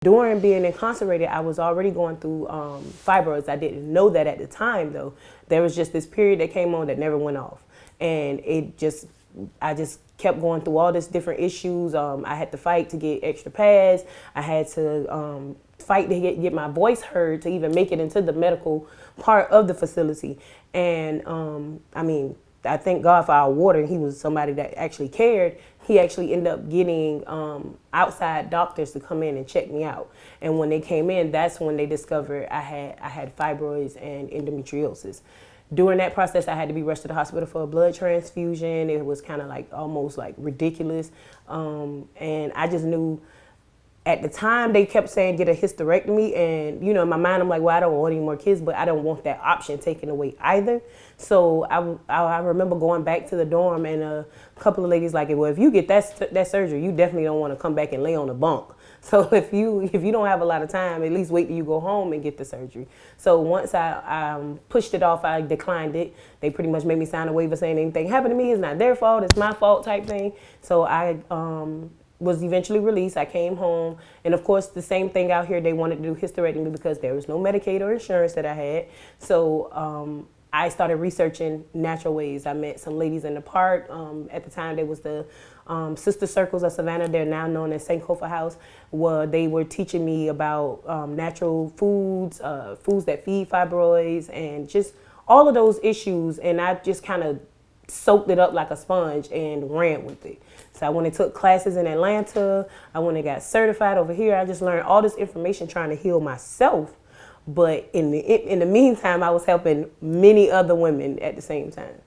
During being incarcerated, I was already going through fibroids. I didn't know that at the time, though. There was just this period that came on that never went off. And I just kept going through all these different issues. I had to fight to get extra pads. I had to fight to get my voice heard to even make it into the medical part of the facility. And I mean, I thank God for our warden. He was somebody that actually cared. He actually ended up getting outside doctors to come in and check me out. And when they came in, that's when they discovered I had fibroids and endometriosis. During that process, I had to be rushed to the hospital for a blood transfusion. It was kind of like almost like ridiculous. And I just knew at the time they kept saying get a hysterectomy, and you know, in my mind I'm like, well, I don't want any more kids, but I don't want that option taken away either. So I remember going back to the dorm, and a couple of ladies like, well, if you get that surgery, you definitely don't want to come back and lay on a bunk. So if you don't have a lot of time, at least wait till you go home and get the surgery. So once I pushed it off, I declined it. They pretty much made me sign a waiver saying anything happened to me, it's not their fault, it's my fault type thing. So I was eventually released. I came home, and of course the same thing out here, they wanted to do hysterectomy because there was no Medicaid or insurance that I had. So I started researching natural ways. I met some ladies in the park. At the time, there was the Sister Circles of Savannah. They're now known as Sankofa House, where they were teaching me about natural foods, foods that feed fibroids, and just all of those issues. And I just kind of soaked it up like a sponge and ran with it. So I went and took classes in Atlanta. I went and got certified over here. I just learned all this information trying to heal myself. But in the meantime, I was helping many other women at the same time.